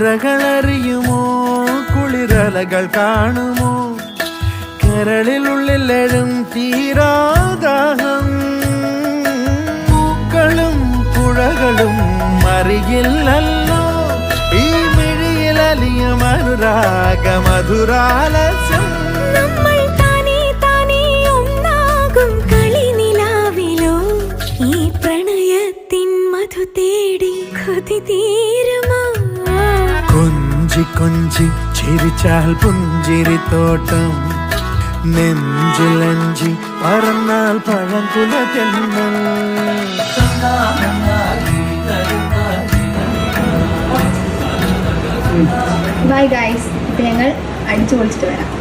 പുഴകളറിയുമോ കുളിരലകൾ കാണുമോ കരളിലുള്ളിലെഴും തീരാദാഹം പൂക്കളും പുഴകളും അറിയില്ലല്ലോ ഈ മിഴിയിലലിയും അനുരാഗ മധുരാലസം കൊഞ്ചി കൊഞ്ചി ചിരിച്ചാൽ പുഞ്ചിരിത്തോട്ടം നെഞ്ചിലഞ്ചി പറന്നാൽ പഴങ്കുല ജന്മം. ബൈ ഗൈസ്, ഞങ്ങൾ അടിച്ചു പൊളിച്ചിട്ട് വരാം.